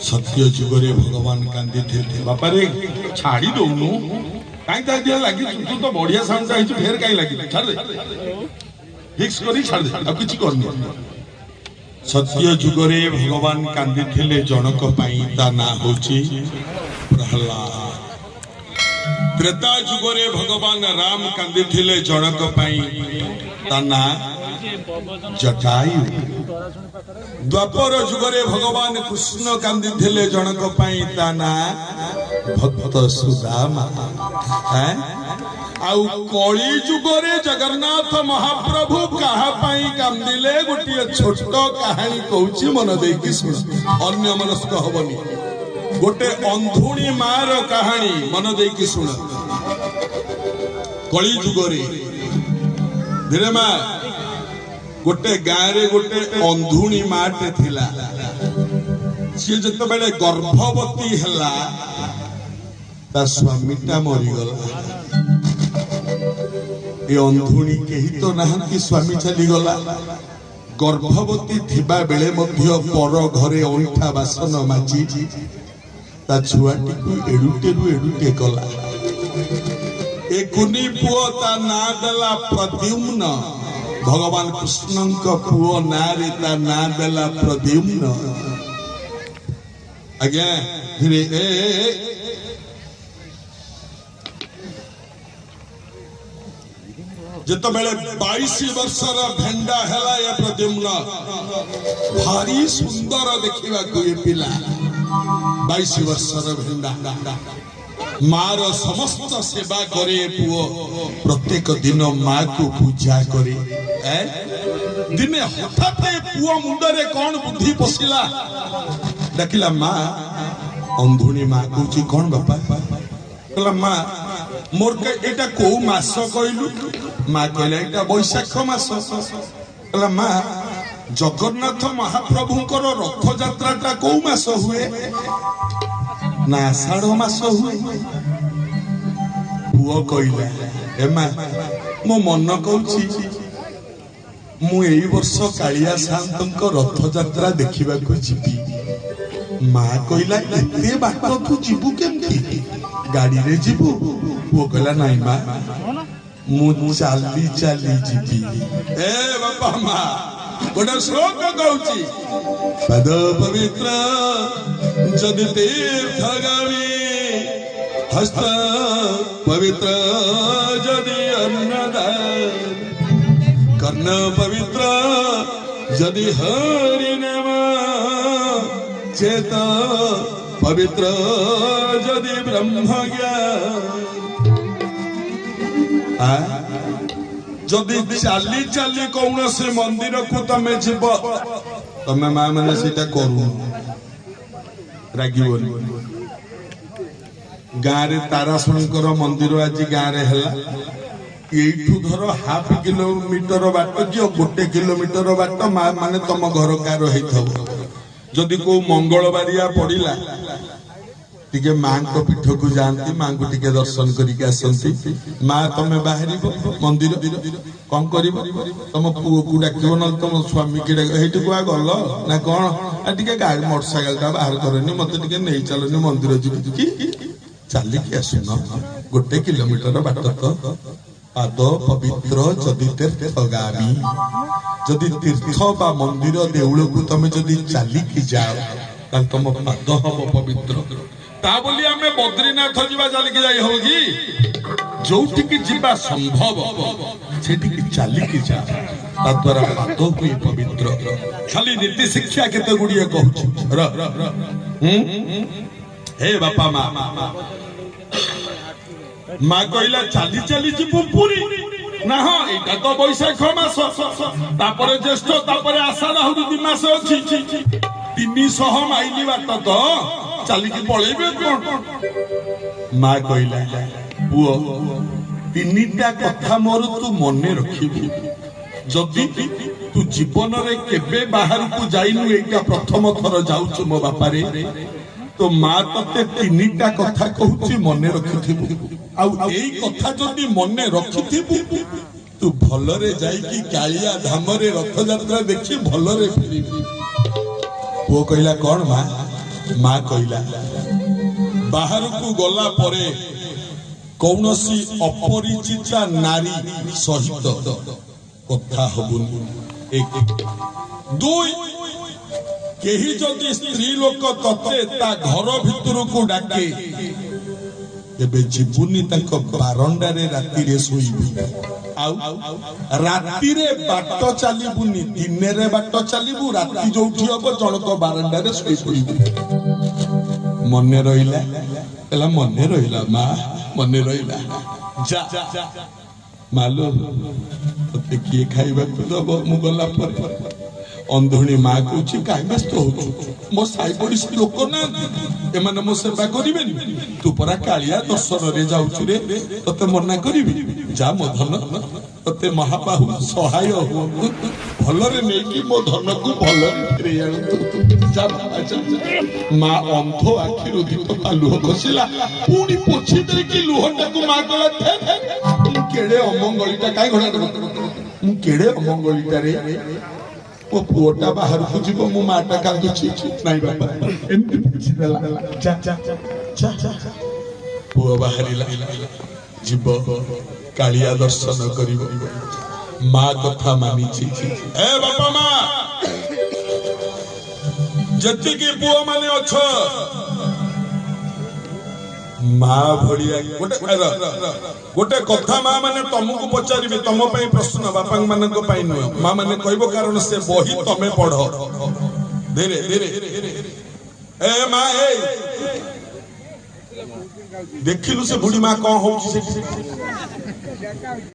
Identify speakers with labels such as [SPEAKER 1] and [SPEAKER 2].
[SPEAKER 1] सत्य जुगरे भगवान कांदी थे बापा रे छाड़ी दौनु कहीं दिया लगी तू तो बढ़िया साउंड आई फेर कहीं लगी छाड़ दे फिक्स करी छाड़ दे अब किछि करनी सत्य जुगरे भगवान कांदी थे जनक पाई ता ना होची प्रहलाद त्रेता जुगरे भगवान राम कांदी थे जनक पाई ता ना जटायु द्वापर जुगरे भगवान कृष्ण कांदी थे जनक पाई ता ना भक्त सुदामा आउ कली जुगरे जगन्नाथ महाप्रभु कहा पाई कांदिले गोटे छोट कहानी कहूची मन देकी सुन अन्य मनस्क हबनी गोटे अंधुणी मार कहानी मन देकी सुन कली जुगरे धीरे मा गोटे गाँव रे गोटे अंधुणी माटे थिला सी जते बेले गर्भवती हला ता स्वामीटा मरीगला ए अंधुणी केही तो नाहंती स्वामी चली गला गर्भवती थिबा बेले मध्य पर घरे अंठा बासन माची ता छुआटी को एडुटे कला ए कुनी पुओ ता ना देला प्रद्युम्न भगवान कृष्ण पुओ ना रे ता ना देला प्रद्युम्न आज्ञा धीरे जिते बेले 22 वर्षर भेंडा हेला ये प्रद्युम्न भारी सुंदर देखिबा को ये पिला 22 वर्षर भेंडा मार समस्त सेवा करे पुओ प्रत्येक दिन माँ को पूजा करे दिने हठात पुओ मुंडरे कौन बुद्धि पशिला देखिला माँ अंधुणी माँ कहूची कौन बापा कहला माँ मोर के एटा को मास कहलु माँ कहला एटा बैशाख मास कहला माँ जगन्नाथ महाप्रभुंकर रथ यात्राटा को मास हुए ना आषाढ़ मास हुए पुओ कहला ए माँ मो मन कहूची मु एई वर्ष कालिया शांतंक रथ यात्रा देखिबा को जीवी माँ कहला एते बाट तू जीवु केमती गाड़ी रे जीवु पुओ कहला नाही माँ मु चाली जीवी ए बापा माँ गोटे श्लोक कहूची पद पवित्र जदि तीर्थगामी हस्त पवित्र जदि अन्नदान कर्ण पवित्र जदि हरि नाम चेत पवित्र जदि ब्रह्म ज्ञान जदि चाली चाली कौन से मंदिर को तमे जीव तमे माँ मैंने सीटा करू रागिबनी गाँव रे ताराशंकर मंदिर आज गाँव रे हला एठू धर हाफ किलोमीटर बाट कि 1 किलोमीटर बाट माँ माने तम घर कार होइथबो जदि को मंगलबारिया पड़िला टिके माँ को पीठ को जानती माँ को टिके दर्शन करके आसंती माँ तमे बाहरी मंदिर कौन कर तुम पुओ को डाक ना तुम स्वामी की डाक को गल ना कौन टिके गाड़ी मोटरसाइकेल टा बाहर करनी मत टिके नहीं चलनी मंदिर जी चलिकी आसुन 1 किलोमीटर बाट तो पाद पवित्र जदि तीर्थगामी जदि तीर्थ बा मंदिर देउल को तुम जदि चलिकी जाओ तुम पाद हम पवित्र ता बोली आमे बद्रीनाथ जीवा चलिकी जाई हो कि जोठिकी जीवा संभव सेठिकी चलिकी जा ता द्वारा पाद हुई पवित्र खाली नीति शिक्षा केते गुडिया कहूची र हे बापा माँ माँ कहला चाली चाली जीवु पुरी ना हाँ एटा तो बैशाख मास तापरे ज्येष्ठ तापरे आषाढ़ आहुरी 2 मास अछि 300 माइल बाट तो चालिकी पळेबे कोन माँ कहला पुओ 3टा कथा मोर तू मने रखिबु जदि तू जीवन रे केबे बाहर को जाइनु एटा प्रथम थर जाउछु मो बापा रे तो माँ तते 3टा कथा कहूची मने रखिथिबु आउ एई कथा जदि मने रखिथिबु तू भलरे जाइकी कालिया धाम रे रथ यात्रा देखि भलरे फेरिबि वो कहला कौन माँ माँ कहला बाहर को गला परे कौनसी अपरिचिता नारी सहित कथा हबुनी। एक दुई केही जदि स्त्री लोक तते ता घर भितर को डाके एबे जीवनी तक बारंडा रे राती रे सोईबी आउ राती रे बाट चलीबुनी दिन रे बाट चलीबू राती जोठी हबो जनक बारंडा रे सोई पड़ीबू। मने रहिला एला मने रहिला माँ मने रहिला जा मालो तते किए खाइबा को दब मु गला पर अंधुणी माँ कहूँ कहीं व्यस्त हो मो साई पड़ोसी लोक ना एमाने मो सेवा करें तू परा कालिया दर्शन रे जाऊछु रे तते मना करी जा मो धन तते महाबाहु सहाय हो भलरे नेकी मो धन को भलरे फेरे आनु जा माँ अंध आखिरु दीप लुह खसिला पुणी पोछि दे कि लुहटा को माँ गला केड़े अमंगलीटा काई घोड़ा मु केड़े अमंगलीटा रे वो पुओटा बाहर को जीव मो माटा कांदुची नाही बाबा एमती पूछि देला जा जा जा पुओ बाहरिला जीव कालिया दर्शन करिवो माँ कथा मानिछि ए बाबा माँ जति की पुओ माने अछ माँ भड़िया गोटे कथा माँ माने तुमको पचारे तुम प्रश्न बापा मान नुह माँ मैंने कह कारण से बही तमें पढ़ धीरे धीरे ए माँ ए देखिलु से बुढ़ी माँ कौन हो